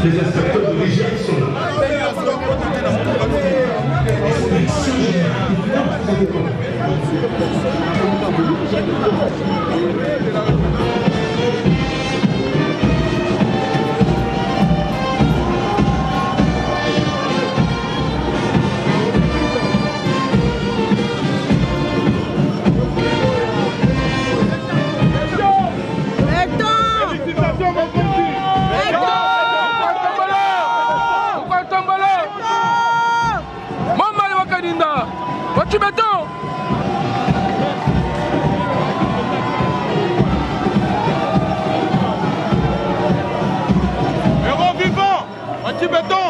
Les inspecteurs de l'hygiène sont là. Inspection générale des finances, vous avez compris. Béton. Héros vivant, anti-béton.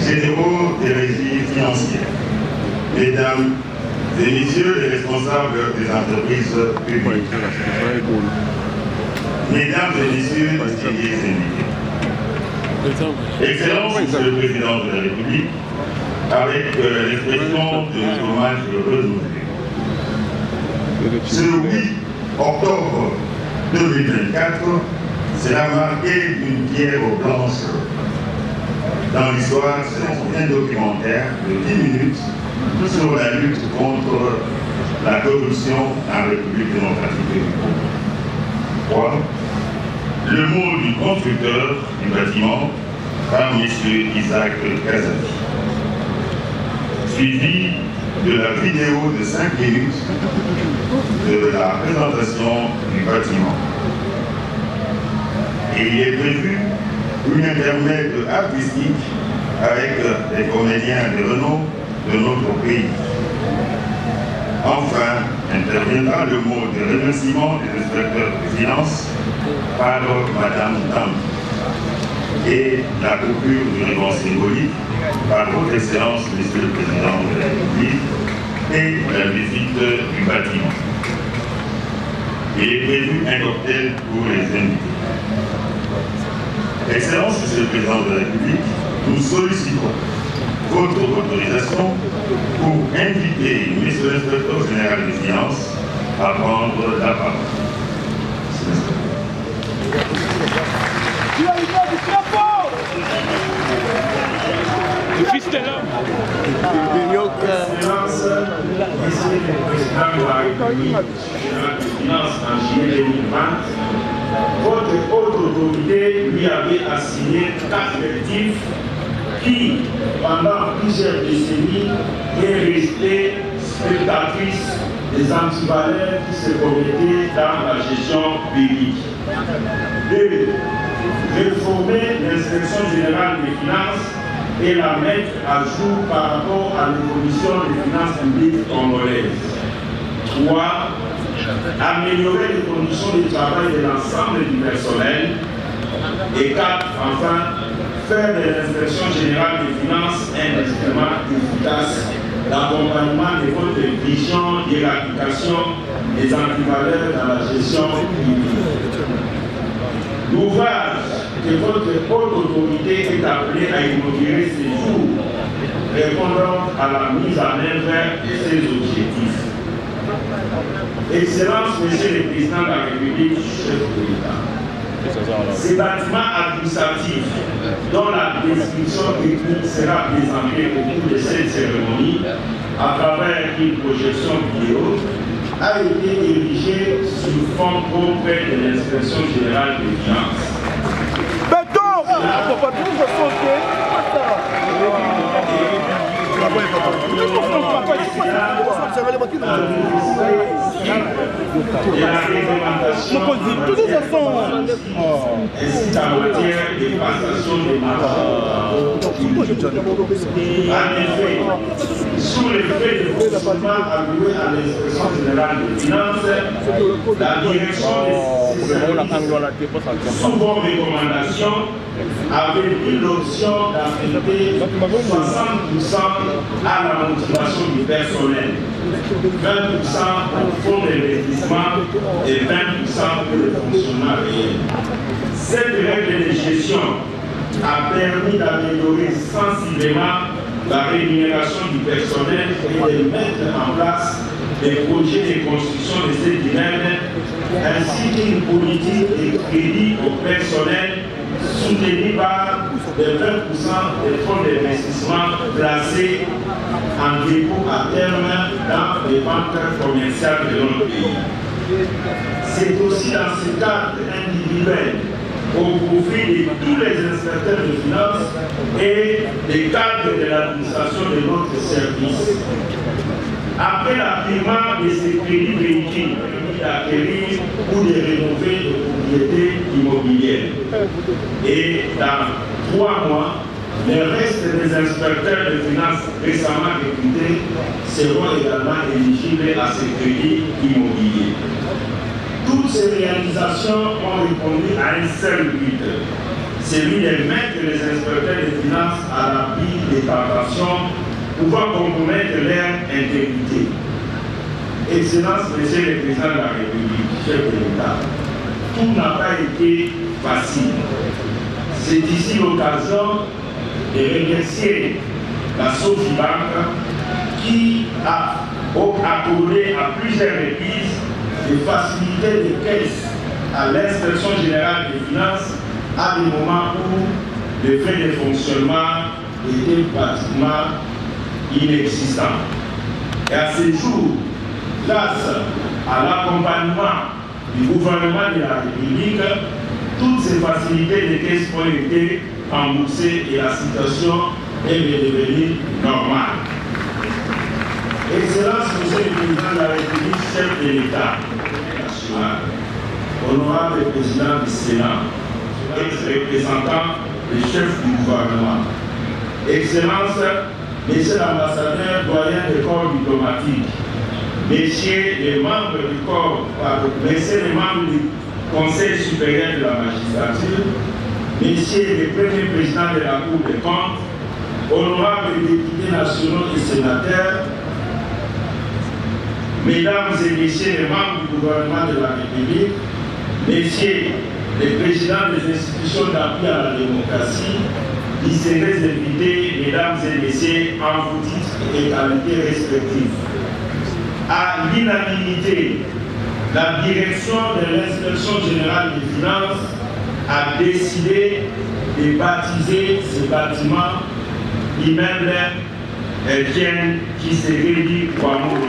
Généraux des régies financières, mesdames et messieurs les responsables des entreprises publiques, mesdames et messieurs les distingués invités, Excellence, Monsieur le Président de la République, avec l'expression de nos hommages renouvelés. Ce 8 octobre 2024 sera marqué d'une pierre blanche dans l'histoire. C'est un documentaire de 10 minutes sur la lutte contre la corruption en République démocratique du Congo. 3. Le mot du constructeur du bâtiment par M. Isaac Kazati. Suivi de la vidéo de 5 minutes de la présentation du bâtiment. Et il est prévu une intermède artistique avec des comédiens de renom de notre pays. Enfin, interviendra le mot de remerciement des inspecteurs des finances par Madame Tam et la coupure du ruban symbolique par votre Excellence, Monsieur le Président de la République, et la visite du bâtiment. Il est prévu un cocktail pour les invités. Excellence, Monsieur le Président de la République, nous sollicitons votre autorisation pour inviter Monsieur l'inspecteur général des finances à prendre la parole. Juste là. Excellence, Monsieur le Président de la République, général des finances en juillet 2020, votre haute autorité lui avait assigné 4 effectifs qui, pendant plusieurs décennies, est restée spectatrice des antivaleurs qui se commettaient dans la gestion publique. 2. Réformer l'inspection générale des finances et la mettre à jour par rapport à l'évolution des finances publiques congolaises. 3. Améliorer les conditions de travail de l'ensemble du personnel. Et 4. Enfin, faire de l'inspection générale des finances un instrument efficace d'accompagnement de votre vision et l'application des antivaleurs dans la gestion publique. L'ouvrage que votre haute autorité est appelée à inaugurer ces jours répondant à la mise en œuvre de ces objectifs. Excellence, Monsieur le Président de la République, chef de l'État, ces bâtiments administratifs dont la description technique sera présentée au cours de cette cérémonie à travers une projection vidéo a été érigé sur fond propre de l'inspection générale des finances. Béton! Et la réglementation ainsi qu'en matière de passation des marchés. En effet, sous l'effet de fonctionnement alloué à l'inspection générale des finances, la direction des sous vos recommandations avait pris l'option d'affecter 60% à la motivation du personnel, 20% au fonds d'investissement et 20% pour le fonctionnement réel. Cette règle de gestion a permis d'améliorer sensiblement la rémunération du personnel et de mettre en place des projets de construction de ces immeubles ainsi qu'une politique de crédit au personnel soutenue par les 20% des fonds d'investissement placés en dépôt à terme dans les banques commerciales de notre pays. C'est aussi dans ce cadre individuel au profit de tous les inspecteurs de finances et des cadres de l'administration de notre service. Après l'appliquement de ces crédits véhicules d'acquérir ou de rénover des propriétés immobilières. Et dans 3 mois, le reste des inspecteurs de finances récemment recrutés seront également éligibles à ces crédits immobiliers. Toutes ces réalisations ont répondu à un seul but, celui de mettre les inspecteurs de finances à l'abri des tentations pouvant compromettre leur intégrité. Excellence, Monsieur le Président de la République, chef de l'État, tout n'a pas été facile. C'est ici l'occasion de remercier la Sofibank qui a accordé à plusieurs reprises des facilités de caisse à l'inspection générale des finances à des moments où les frais de fonctionnement étaient pratiquement inexistants. Et à ce jour, grâce à l'accompagnement du gouvernement de la République, toutes ces facilités de caisse ont été remboursées et la situation est devenue normale. Excellence, Monsieur le Président de la République, chef de l'État national, honorable Président du Sénat, ex-représentant et chef du gouvernement, Excellence, Messieurs l'ambassadeur, doyen des corps diplomatiques, Messieurs les membres du corps, Messieurs les membres du Conseil supérieur de la magistrature, Messieurs les premiers présidents de la Cour des comptes, honorables députés nationaux et sénateurs, Mesdames et Messieurs les membres du gouvernement de la République, Messieurs les présidents des institutions d'appui à la démocratie, distingués invités, Mesdames et Messieurs, en vos titres et qualités respectifs. À l'unanimité, la direction de l'inspection générale des finances a décidé de baptiser ce bâtiment immeuble Etienne Tshisekedi Ouamouri.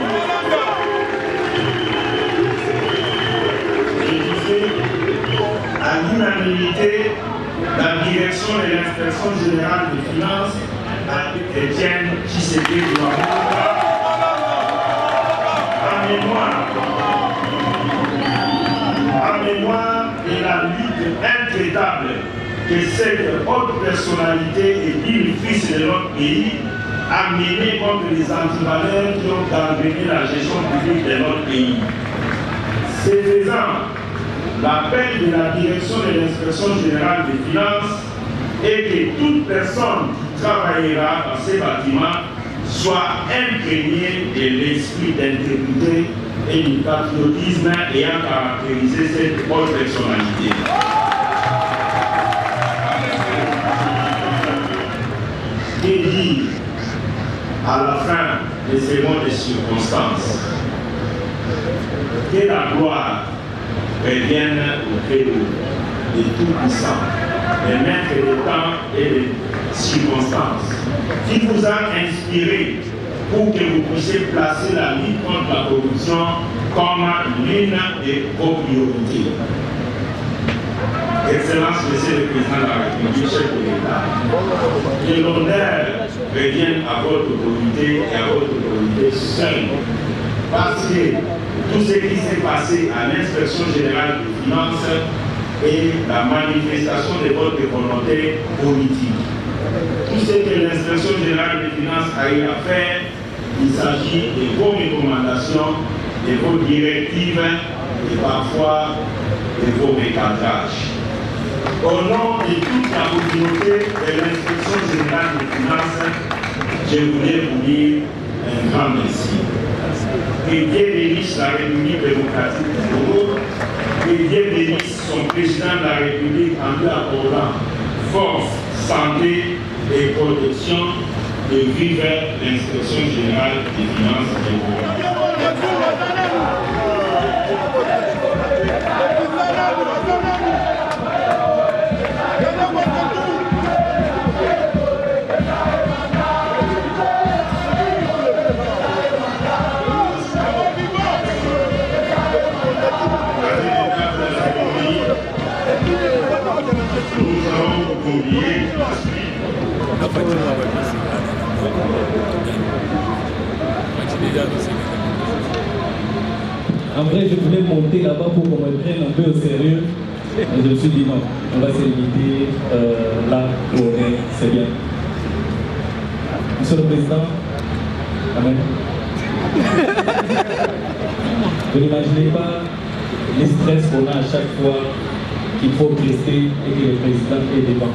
À l'unanimité, la direction de l'inspection générale des finances a Etienne Tshisekedi Ouamouri en mémoire de la lutte intraitable que cette haute personnalité et digne fils de notre pays a menée contre les antivaleurs qui ont gangréné la gestion publique de notre pays. C'est faisant, l'appel de la direction de l'inspection générale des finances est que toute personne qui travaillera dans ces bâtiments soit imprégnée de l'esprit d'intégrité et du patriotisme ayant caractérisé cette haute personnalité. Que dire à la fin de ces mots de circonstances? Que la gloire revienne au Crédit de tout puissant, des maîtres des temps et des circonstances, qui vous a inspiré pour que vous puissiez placer la lutte contre la corruption comme l'une de vos priorités. Excellence, Monsieur le Président de la République, chef de l'État, que l'honneur revienne à votre autorité et à votre autorité seule. Parce que tout ce qui s'est passé à l'inspection générale des finances est la manifestation de votre volonté politique. Tout ce que l'inspection générale des finances a eu à faire, il s'agit de vos recommandations, de vos directives et parfois de vos recadrages. Au nom de toute la communauté de l'inspection générale des finances, je voulais vous dire un grand merci. Que Dieu bénisse la République démocratique du Congo, que Dieu bénisse son président de la République en lui accordant force, santé et protection de vivre l'inspection générale des finances du Congo. En vrai, je voulais monter là-bas pour qu'on me prenne un peu au sérieux. Et je me suis dit non, on va se limiter là où on est, c'est bien. Monsieur le Président, Amen. Vous n'imaginez pas les stress qu'on a à chaque fois qu'il faut rester et que le président est devant.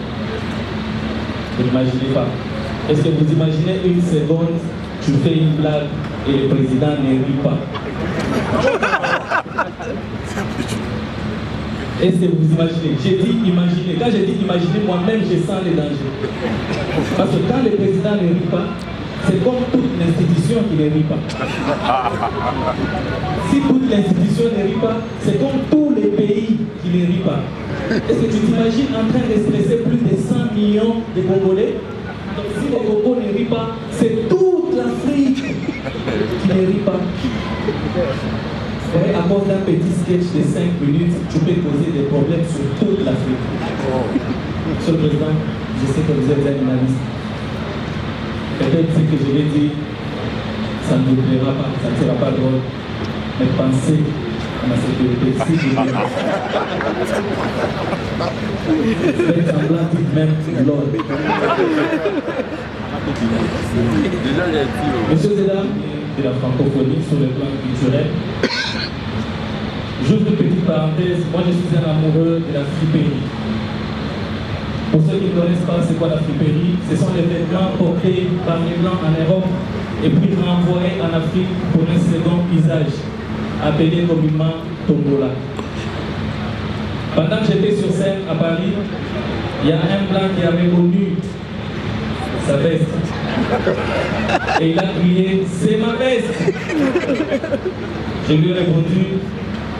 Vous n'imaginez pas. Est-ce que vous imaginez une seconde, tu fais une blague et le président ne rit pas? Est-ce que vous imaginez? J'ai dit imaginez. Quand j'ai dit imaginez, moi-même, je sens les dangers. Parce que quand le président ne rit pas, c'est comme toute l'institution qui ne rit pas. Si toute l'institution ne rit pas, c'est comme tous les pays qui ne rient pas. Est-ce que tu t'imagines en train de stresser plus de 100 millions de Congolais? Donc si le Congo ne rit pas, c'est toute l'Afrique qui ne rit pas. Et à cause d'un petit sketch de 5 minutes, tu peux causer des problèmes sur toute l'Afrique. Monsieur le Président, je sais que vous êtes un analyste. Peut-être ce que je vais dire, ça ne vous plaira pas, ça ne sera pas drôle. Mais pensez à ma sécurité. Si je faites semblant, dites même l'ordre. Messieurs et dames de la francophonie sur le plan culturel, juste une petite parenthèse, moi je suis un amoureux de la friperie. Pour ceux qui ne connaissent pas c'est quoi la friperie, ce sont les vêtements portés par les Blancs en Europe et puis renvoyés en Afrique pour un second usage, appelé communément tombola. Pendant que j'étais sur scène à Paris, il y a un Blanc qui avait connu sa veste. Et il a crié, c'est ma veste. Je lui ai répondu,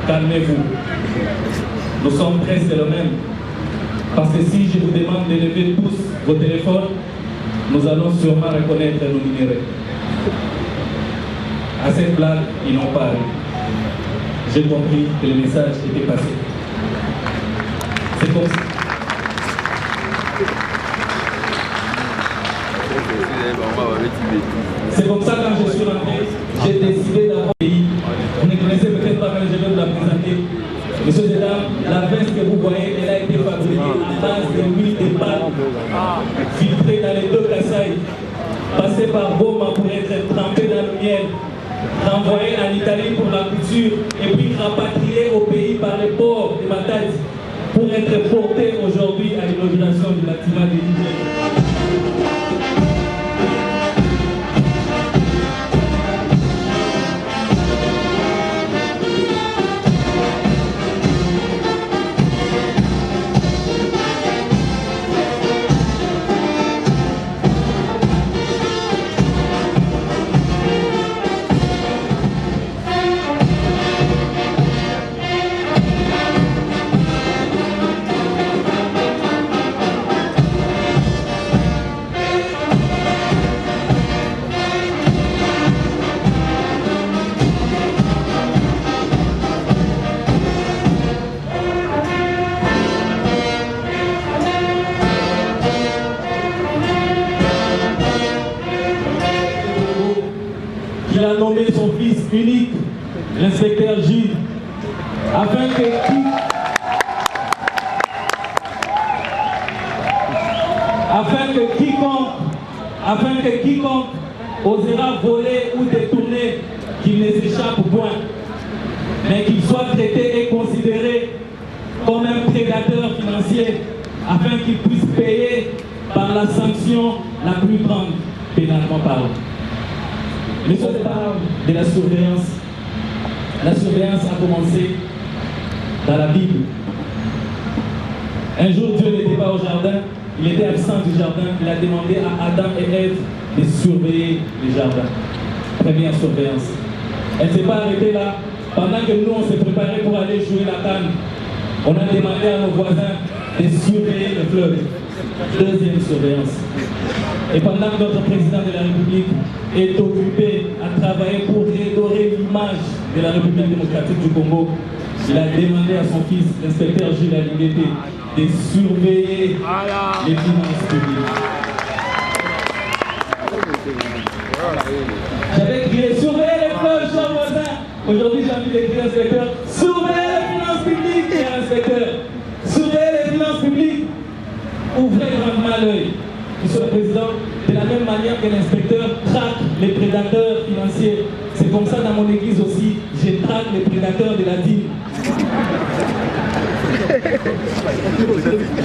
calmez-vous. Nous sommes presque le même. Parce que si je vous demande de lever tous vos téléphones, nous allons sûrement reconnaître nos numéros. À cette blague, ils n'ont pas ri. J'ai compris que le message était passé. C'est comme ça. C'est comme ça quand je suis rentré, j'ai décidé d'avoir un pays. Vous ne connaissez peut-être pas, mais je vais vous la présenter. Messieurs et dames, la veste que vous voyez, elle a été fabriquée à base de huile de palme, filtrée dans les deux Kasaï, passée par Goma pour être trempée dans le miel, renvoyée en Italie pour la couture, et puis rapatriée au pays par les ports de Matadi pour être portée aujourd'hui à l'inauguration du bâtiment de l'Union. unique, l'inspecteur Gilles, afin que quiconque osera voler ou détourner, qu'il ne s'échappe point, mais qu'il soit traité et considéré comme un prédateur financier, afin qu'il puisse payer par la sanction la plus grande, pénalement parlant. Mais ce parle de la surveillance. La surveillance a commencé dans la Bible. Un jour, Dieu n'était pas au jardin, il était absent du jardin. Il a demandé à Adam et Ève de surveiller le jardin. Première surveillance. Elle ne s'est pas arrêtée là. Pendant que nous, on s'est préparé pour aller jouer la canne, on a demandé à nos voisins de surveiller le fleuve. Deuxième surveillance. Et pendant que notre président de la République est occupé à travailler pour redorer l'image de la République démocratique du Congo, il a demandé à son fils, l'inspecteur Gilles Alinguété, de surveiller les finances publiques. J'avais crié, surveillez les fleuves, chers voisins. Aujourd'hui, j'ai envie d'écrire, inspecteur, surveillez les finances publiques, cher inspecteur. Surveillez les finances publiques. Ouvrez grandement l'œil, Monsieur le Président, de la même manière que l'inspecteur traque les prédateurs financiers. C'est comme ça dans mon église aussi, je traque les prédateurs de la dîme.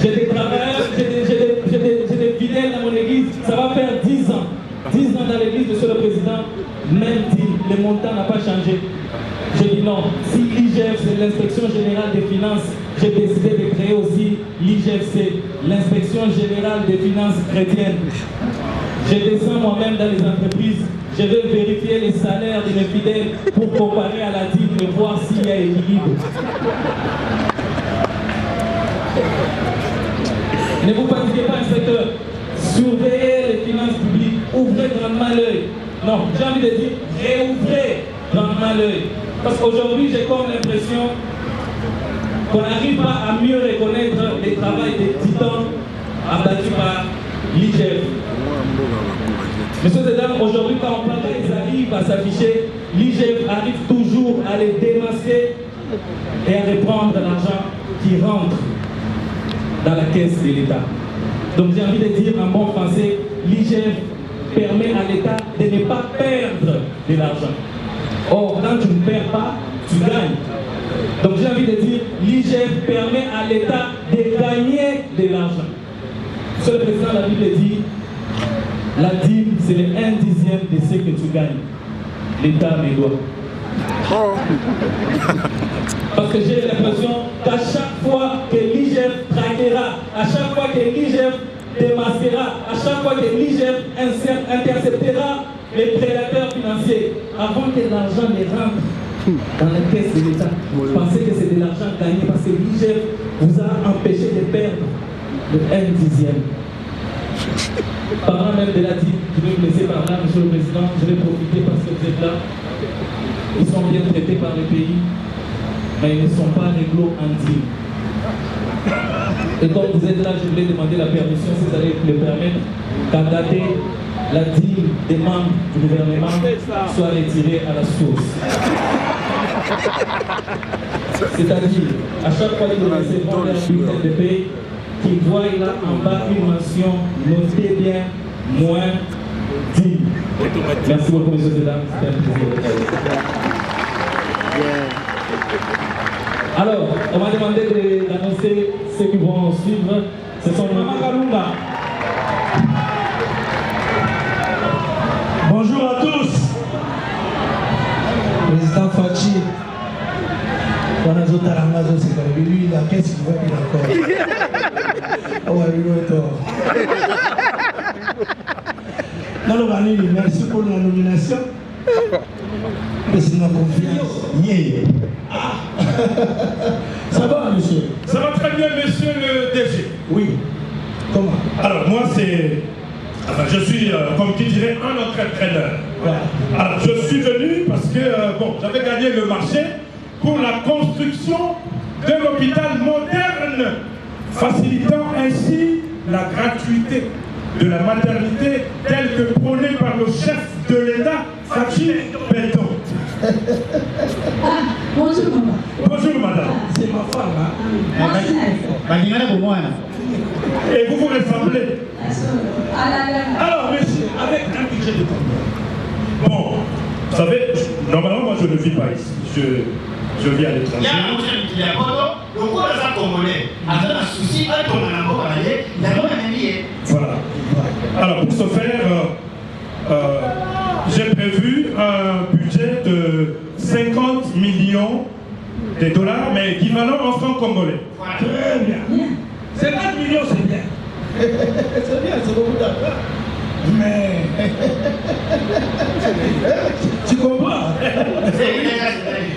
J'ai des travailleurs, j'ai des fidèles dans mon église, ça va faire 10 ans. 10 ans dans l'église, Monsieur le Président, même dîme, le montant n'a pas changé. J'ai dit non, si l'IGF, c'est l'inspection générale des finances, j'ai décidé de créer aussi l'IGFC, l'inspection générale des finances chrétiennes. Je descends moi-même dans les entreprises, je vais vérifier les salaires de mes fidèles pour comparer à la dîme et voir s'il y a équilibre. Ne vous fatiguez pas, inspecteur. Surveillez les finances publiques, ouvrez grandement l'œil. Non, j'ai envie de dire, réouvrez grandement l'œil. Parce qu'aujourd'hui, j'ai comme l'impression qu'on n'arrive pas à mieux reconnaître le travail des titans abattus par l'IGF. Messieurs et dames, aujourd'hui, quand on parle qu'ils arrivent à s'afficher, l'IGF arrive toujours à les démasquer et à reprendre l'argent qui rentre dans la caisse de l'État. Donc j'ai envie de dire en bon français, l'IGF permet à l'État de ne pas perdre de l'argent. Or, quand tu ne perds pas, tu gagnes. Donc j'ai envie de dire, l'IGF permet à l'État de gagner de l'argent. Monsieur le Président, la Bible dit, la dîme, c'est le 1/10 de ce que tu gagnes. L'État me doit. Parce que j'ai l'impression qu'à chaque fois que l'IGF traquera, à chaque fois que l'IGF démasquera, à chaque fois que l'IGF interceptera les prédateurs financiers, avant que l'argent ne rentre dans la caisse de l'État, pensez que c'est de l'argent gagné parce que l'IGF vous a empêché de perdre le 1/10. Parlant même de la dîme, je vais vous laisser par là, Monsieur le Président, je vais profiter parce que vous êtes là. Ils sont bien traités par le pays, mais ils ne sont pas réglo en dîme. Et comme vous êtes là, je voulais demander la permission, si vous allez le permettre, qu'à dater, la dîme des membres du gouvernement soit retirée à la source. C'est-à-dire, à chaque fois qu'ils recevront leur bulletin de paie, qu'ils voient là en bas une mention, notez bien, moins dîme. Merci beaucoup, messieurs et dames. C'était un plaisir. Alors, on m'a demandé d'annoncer ceux qui vont suivre. Ce sont Maman Kalunga. Bonjour à tous. Président Fachi. C'est lui, la caisse qui va bien encore. Merci pour la nomination. Président confiance. Yeah. Ça va, monsieur? Ça va très bien, monsieur le DG. Oui. Comment? Alors, moi, je suis, comme qui dirait, un entraîneur. Voilà. Alors, je suis venu parce que, j'avais gagné le marché pour la construction d'un hôpital moderne, facilitant ainsi la gratuité de la maternité telle que prônée par le chef de l'État, Fachi Beton. Bonjour, maman. Bonjour, madame. C'est ma femme, hein. Et vous vous ressemblez. Alors, monsieur, avec un budget de combien? Bon, vous savez, normalement, moi, je ne vis pas ici. Je vis à l'étranger. Voilà. Alors, pour ce faire, j'ai prévu un budget de 50 millions de dollars, mais équivalent en francs congolais. Très bien. 50 millions, c'est bien. C'est bien, c'est beaucoup d'argent. Mais... tu comprends?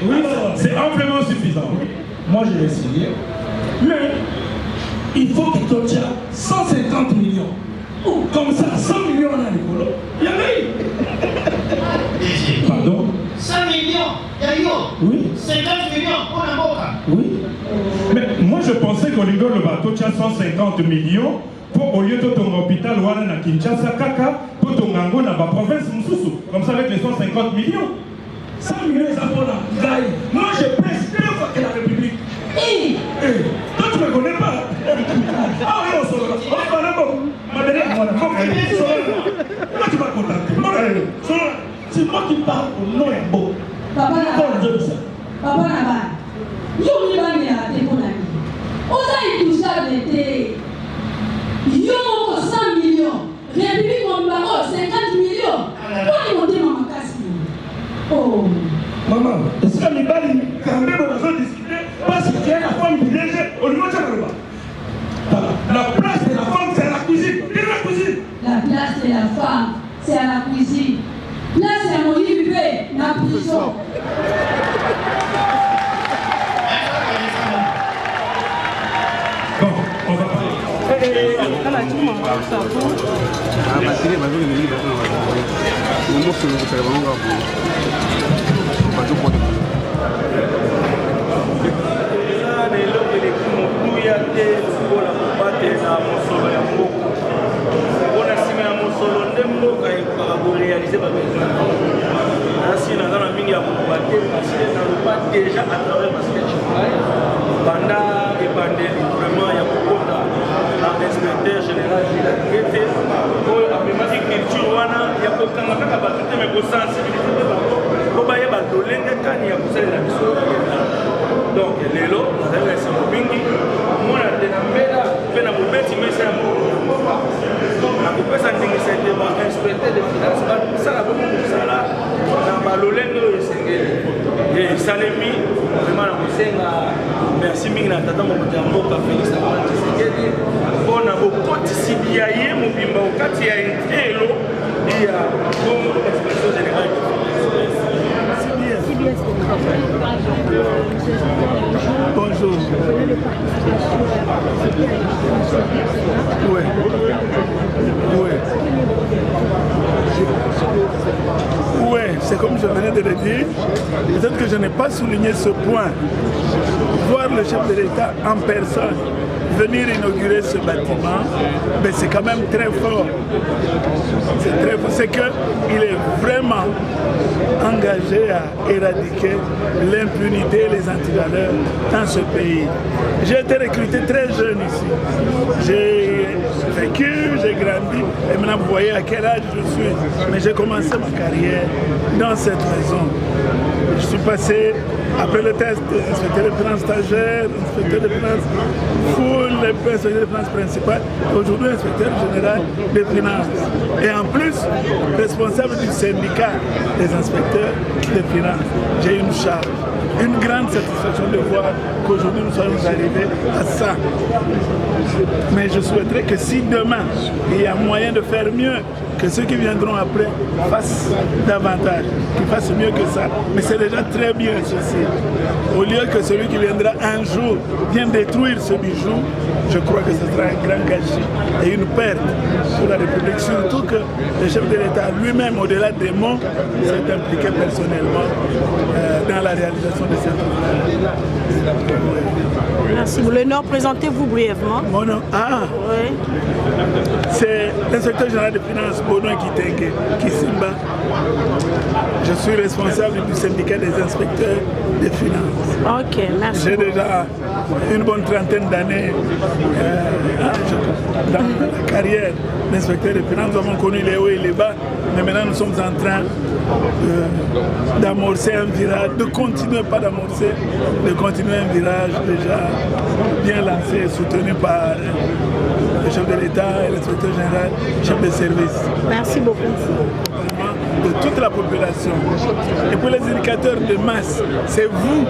Oui, c'est amplement suffisant. Moi, je vais essayer. Mais il faut que tu aies 150 millions. Ou comme ça, 100 millions dans les colos. Il y en a eu. Pardon? 100 millions, Oui. 50 millions, on a boca. Oui. Mais moi, je pensais qu'au niveau le bateau, tu as 150 millions pour au lieu de ton hôpital ou à Kinshasa, Kaka, pour ton Ango dans la province, Moussoussou. Comme ça, avec les 150 millions. 100 millions, ça pour la gaille. Moi, je pèse 2 fois que la République. Toi, tu ne me connais pas. Ah oui, on se voit. On se voit d'abord. Moi, tu vas contenter. C'est moi qui parle au nom et beau. Papa Naba, yo mi ba mi a te kona ni. Oza itouchable te. Yo moko 100 millions. République Mombako 50 millions. Toi ni monte maman kasi. Oh. Maman, est-ce que les balles, quand même, on a discuté parce qu'il y a la femme privilégiée au niveau de Chamalouba. La place de la femme, c'est à la cuisine. Dis la cuisine. La place de la femme, c'est à la cuisine. Là, c'est à mon livre, la prison. Bon, on va déjà à travers parce que je travaille pendant et vraiment il y a beaucoup d'inspecteurs général de la qualité pour la culture il y a beaucoup de mais pour sensibiliser pour bailler badoler des cannes il y a pour ça la mission donc les lots nous avons laissé au bingi moi la dénambela fait na bobeti mais c'est la coupe ça d'initiative inspecteur des finances ça la beaucoup ça là na balolendo esengeli et salemi vraiment na kosenga merci mingi na tata mokonzi ya mboka Félix Antoine Tshisekedi mpona bokotisi bia ye mobimba okati ya intelo ya bongo expression générale bonjour. Ouais. Ouais. Ouais, c'est comme je venais de le dire. Peut-être que je n'ai pas souligné ce point. Voir le chef de l'État en personne venir inaugurer ce bâtiment, mais c'est quand même très fort. C'est très fort. C'est qu'il est vraiment engagé à éradiquer l'impunité et les antivaleurs dans ce pays. J'ai été recruté très jeune ici. J'ai vécu, j'ai grandi, et maintenant vous voyez à quel âge je suis. Mais j'ai commencé ma carrière dans cette maison. Je suis passé, après le test, inspecteur de finances stagiaire, inspecteur de finances full, inspecteur de finances principal, aujourd'hui inspecteur général des finances. Et en plus, responsable du syndicat des inspecteurs des finances. J'ai une charge. Une grande satisfaction de voir qu'aujourd'hui nous sommes arrivés à ça. Mais je souhaiterais que si demain il y a moyen de faire mieux, que ceux qui viendront après fassent davantage, qu'ils fassent mieux que ça. Mais c'est déjà très bien ceci. Au lieu que celui qui viendra un jour vienne détruire ce bijou, je crois que ce sera un grand gâchis et une perte pour la République. Surtout que le chef de l'État lui-même, au-delà des mots, s'est impliqué personnellement dans la réalisation de cette œuvre. Merci. Le Nord, présentez-vous brièvement. Mon nom, oui. C'est l'inspecteur général des finances. Benoît Kisimba. Je suis responsable du syndicat des inspecteurs des finances. Ok, merci. J'ai déjà une bonne trentaine d'années dans la carrière d'inspecteur des finances. Nous avons connu les hauts et les bas, mais maintenant nous sommes en train d'amorcer un virage, de continuer, pas d'amorcer, de continuer un virage déjà bien lancé, soutenu par le chef de l'État et l'inspecteur général, chef de service. Merci beaucoup. De toute la population. Et pour les indicateurs de masse, c'est vous,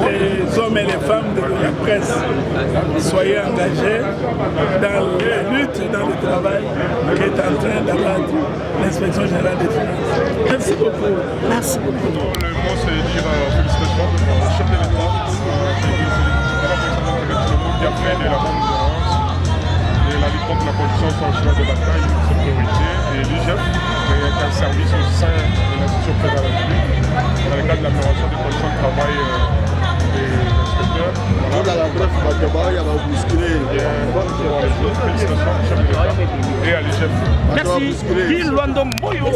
les hommes et les femmes de la presse, soyez engagés dans la lutte, dans le travail qui est en train d'abattre l'inspection générale des finances. Merci beaucoup. Merci. Le mot, c'est dire félicitations au chef de l'État, qui a fait de la bonne gouvernance et la lutte contre la corruption sur le chemin de bataille une priorité. Et l'IGF, qui est un service au sein de l'institution présidentielle de la République, dans le cadre de l'amélioration des conditions de travail des inspecteurs. Voilà. Félicitations au chef de l'État et à l'IGF. Merci. Bill Luando Moyo.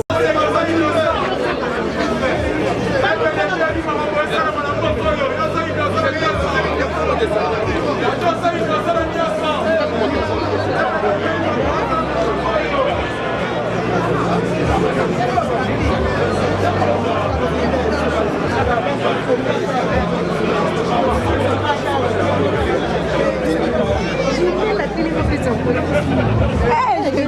Hey,